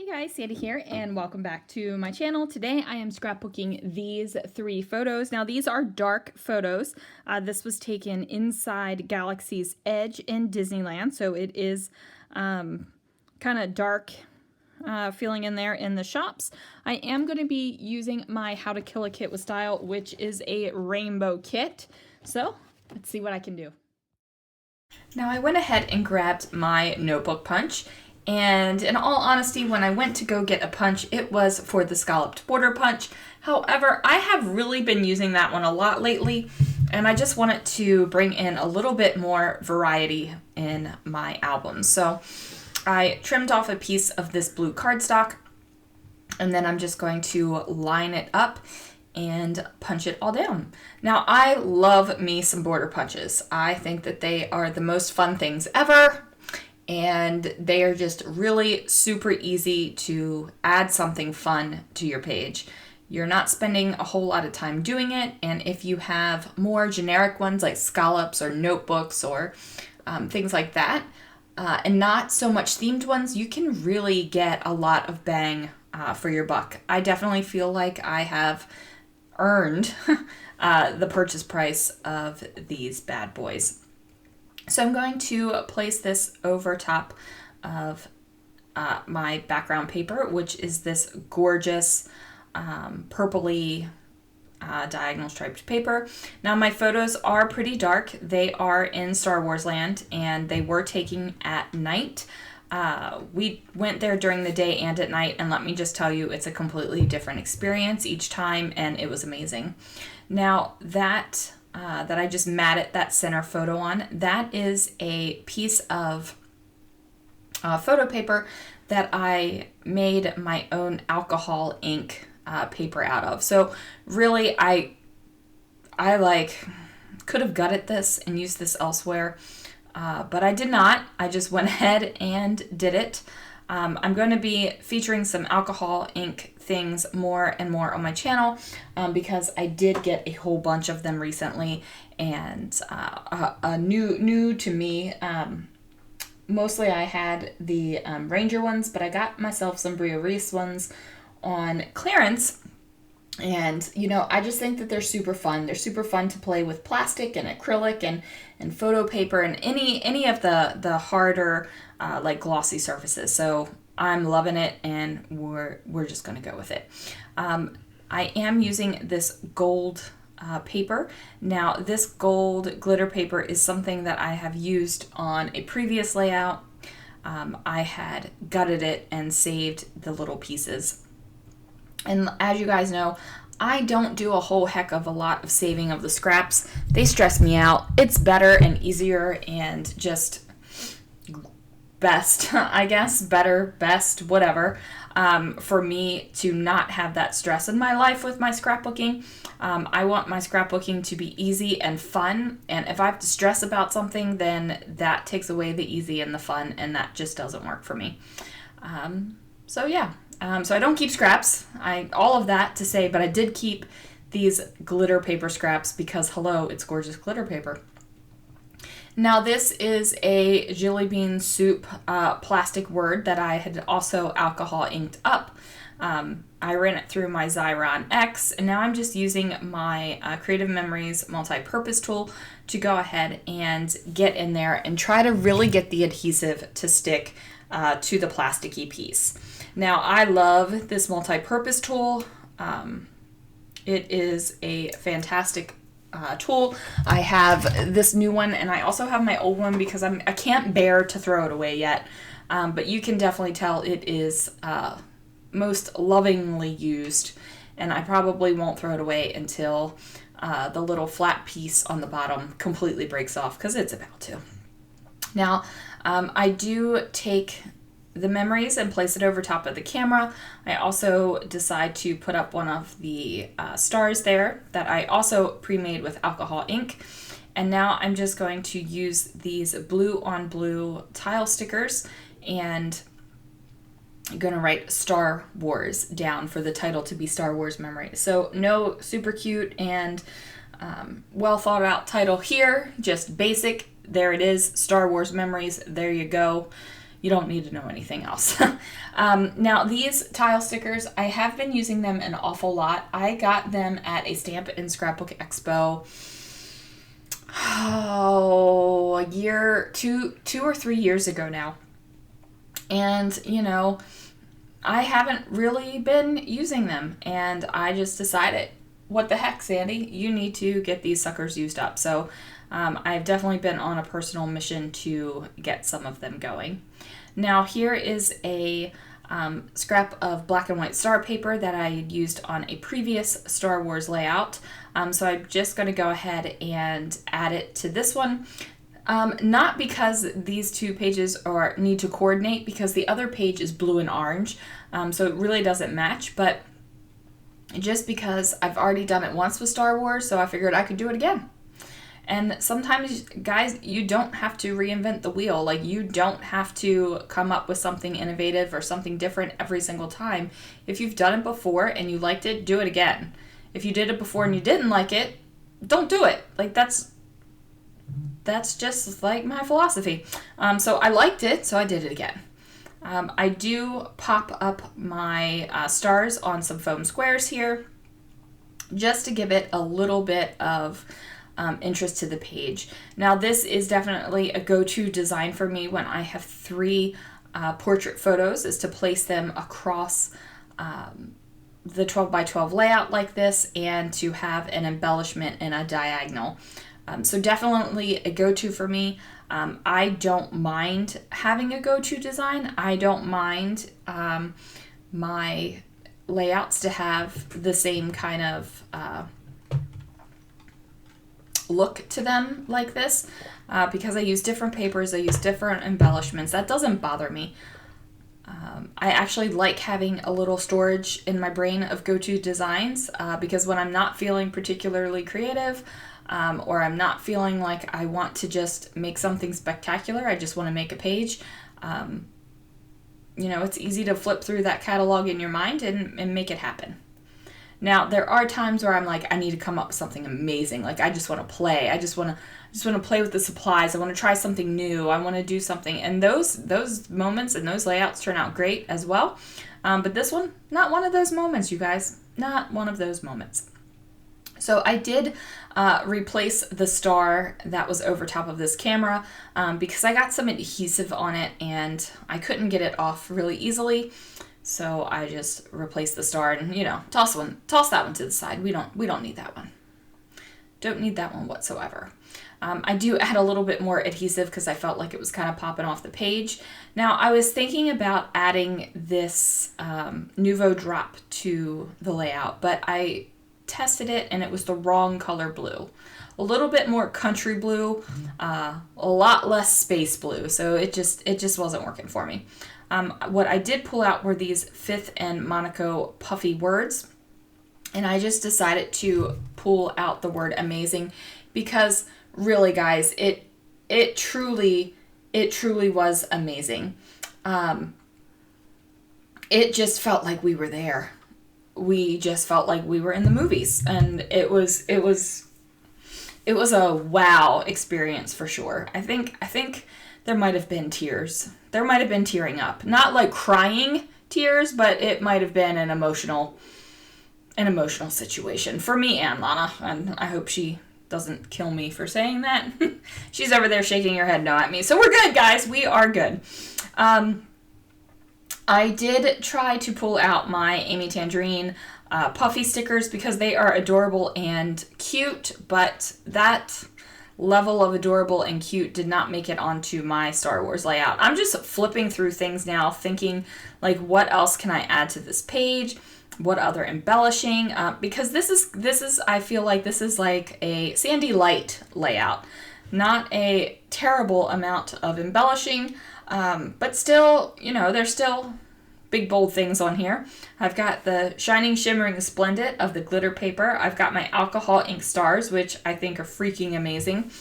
Hey guys, Sandy here and welcome back to my channel. Today I am scrapbooking these 3 photos. Now these are dark photos. This was taken inside Galaxy's Edge in Disneyland, so it is kind of dark feeling in there in the shops. I am going to be using my How to Kill a Kit with Style, which is a rainbow kit. So let's see what I can do. Now I went ahead and grabbed my notebook punch. And in all honesty, when I went to go get a punch, it was for the scalloped border punch. However, I have really been using that one a lot lately, and I just wanted to bring in a little bit more variety in my albums. So I trimmed off a piece of this blue cardstock, and then I'm just going to line it up and punch it all down. Now, I love me some border punches. I think that they are the most fun things ever. And they are just really super easy to add something fun to your page. You're not spending a whole lot of time doing it, and if you have more generic ones like scallops or notebooks or things like that, and not so much themed ones, you can really get a lot of bang for your buck. I definitely feel like I have earned the purchase price of these bad boys. So I'm going to place this over top of my background paper, which is this gorgeous purpley diagonal striped paper. Now my photos are pretty dark. They are in Star Wars land and they were taken at night. We went there during the day and at night, and let me just tell you, it's a completely different experience each time, and it was amazing. Now that I just matted that center photo on, that is a piece of photo paper that I made my own alcohol ink paper out of. So really, I could have gutted this and used this elsewhere, but I did not. I just went ahead and did it. I'm going to be featuring some alcohol ink things more and more on my channel because I did get a whole bunch of them recently, and new to me. Mostly I had the Ranger ones, but I got myself some Bria Reese ones on clearance. And, you know, I just think that they're super fun. They're super fun to play with plastic and acrylic and photo paper and any of the harder like glossy surfaces. So I'm loving it, and we're just going to go with it. I am using this gold paper. Now this gold glitter paper is something that I have used on a previous layout. I had gutted it and saved the little pieces. And as you guys know, I don't do a whole heck of a lot of saving of the scraps. They stress me out. It's better and easier and just best, I guess, better, best, whatever, for me to not have that stress in my life with my scrapbooking. I want my scrapbooking to be easy and fun, and if I have to stress about something, then that takes away the easy and the fun, and that just doesn't work for me. So yeah. So I don't keep scraps, all of that to say, but I did keep these glitter paper scraps because, hello, it's gorgeous glitter paper. Now this is a Jelly Bean Soup plastic word that I had also alcohol inked up. I ran it through my Xyron X, and now I'm just using my Creative Memories multi-purpose tool to go ahead and get in there and try to really get the adhesive to stick to the plasticky piece. Now, I love this multi-purpose tool. It is a fantastic tool. I have this new one, and I also have my old one because I can't bear to throw it away yet. But you can definitely tell it is most lovingly used, and I probably won't throw it away until the little flat piece on the bottom completely breaks off, because it's about to. Now, I do take the memories and place it over top of the camera. I also decide to put up one of the stars there that I also pre-made with alcohol ink. And now I'm just going to use these blue on blue tile stickers, and I'm going to write Star Wars down for the title to be Star Wars Memories. So no super cute and well thought out title here, just basic. There it is, Star Wars Memories. There you go. you don't need to know anything else. Now these tile stickers, I have been using them an awful lot. I got them at a Stamp and Scrapbook Expo, a year, two or 3 years ago now. And, you know, I haven't really been using them, and I just decided, what the heck, Sandy, you need to get these suckers used up. So I've definitely been on a personal mission to get some of them going. Now here is a scrap of black and white star paper that I had used on a previous Star Wars layout. So I'm just going to go ahead and add it to this one. Not because these two pages need to coordinate, because the other page is blue and orange, so it really doesn't match, but just because I've already done it once with Star Wars, so I figured I could do it again. And sometimes, guys, you don't have to reinvent the wheel. Like, you don't have to come up with something innovative or something different every single time. If you've done it before and you liked it, do it again. If you did it before and you didn't like it, don't do it. Like, that's just like my philosophy. So I liked it, so I did it again. I do pop up my stars on some foam squares here, just to give it a little bit of interest to the page. Now this is definitely a go-to design for me when I have 3 portrait photos, is to place them across the 12 by 12 layout like this, and to have an embellishment in a diagonal. So definitely a go-to for me. I don't mind having a go-to design. I don't mind my layouts to have the same kind of look to them like this, because I use different papers, I use different embellishments. That doesn't bother me. I actually like having a little storage in my brain of go-to designs, because when I'm not feeling particularly creative, or I'm not feeling like I want to just make something spectacular, I just want to make a page, you know, it's easy to flip through that catalog in your mind and make it happen. Now, there are times where I'm like, I need to come up with something amazing. Like, I just want to play. I just want to play with the supplies. I want to try something new. I want to do something. And those moments and those layouts turn out great as well. But this one, not one of those moments, you guys. Not one of those moments. So I did replace the star that was over top of this camera because I got some adhesive on it and I couldn't get it off really easily. So I just replaced the star and, you know, toss that one to the side. We don't need that one. Don't need that one whatsoever. I do add a little bit more adhesive because I felt like it was kind of popping off the page. Now I was thinking about adding this Nouveau drop to the layout, but I tested it and it was the wrong color blue. A little bit more country blue, a lot less space blue, so it just wasn't working for me. What I did pull out were these 5th and Monaco puffy words, and I just decided to pull out the word amazing because really, guys, it truly was amazing. It just felt like we were there. We just felt like we were in the movies, and it was a wow experience for sure. I think there might have been tears. There might have been tearing up. Not like crying tears, but it might have been an emotional situation for me and Lana, and I hope she doesn't kill me for saying that. She's over there shaking her head no at me. So we're good, guys. We are good. I did try to pull out my Amy Tangerine puffy stickers because they are adorable and cute, but that level of adorable and cute did not make it onto my Star Wars layout. I'm just flipping through things now, thinking like, what else can I add to this page? What other embellishing? Because this is I feel like this is like a Sandy Light layout, not a terrible amount of embellishing, but still, you know, there's still big bold things on here. I've got the Shining Shimmering Splendid of the glitter paper. I've got my alcohol ink stars, which I think are freaking amazing.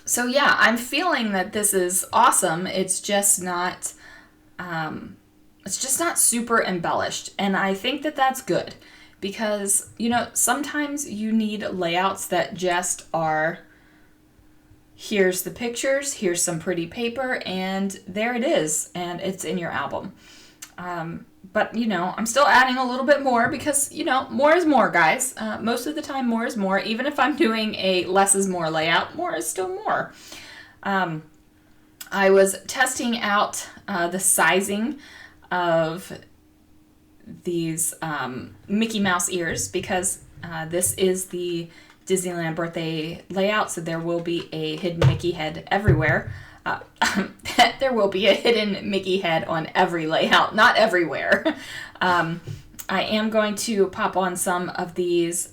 So yeah, I'm feeling that this is awesome. It's just not super embellished, and I think that that's good because, you know, sometimes you need layouts that just are here's the pictures, here's some pretty paper, and there it is, and it's in your album. But, you know, I'm still adding a little bit more because, you know, more is more, guys. Most of the time, more is more. Even if I'm doing a less is more layout, more is still more. I was testing out the sizing of these Mickey Mouse ears because this is the Disneyland birthday layout, so there will be a hidden Mickey head everywhere. There will be a hidden Mickey head on every layout, not everywhere. I am going to pop on some of these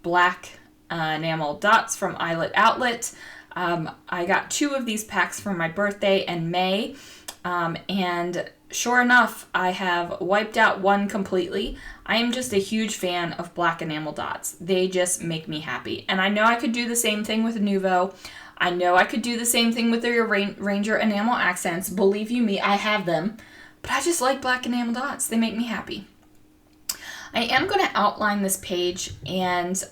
black enamel dots from Eyelet Outlet. I got 2 of these packs for my birthday in May, and sure enough, I have wiped out one completely. I am just a huge fan of black enamel dots. They just make me happy. And I know I could do the same thing with Nuvo. I know I could do the same thing with their Ranger enamel accents. Believe you me, I have them. But I just like black enamel dots. They make me happy. I am going to outline this page, and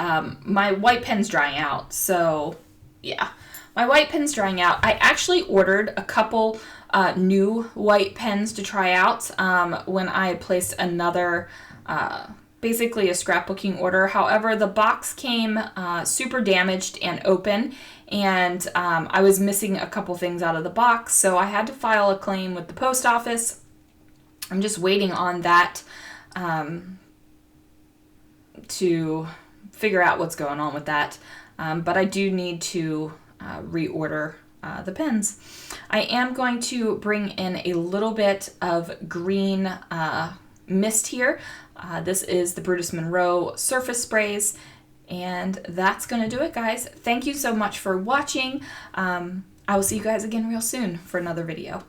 my white pen's drying out. So, yeah. My white pen's drying out. I actually ordered a couple new white pens to try out when I placed another, basically a scrapbooking order. However, the box came super damaged and open, and I was missing a couple things out of the box, so I had to file a claim with the post office. I'm just waiting on that to figure out what's going on with that, but I do need to reorder the pens. I am going to bring in a little bit of green mist here. This is the Brutus Monroe Surface Sprays, and that's going to do it, guys. Thank you so much for watching. I will see you guys again real soon for another video.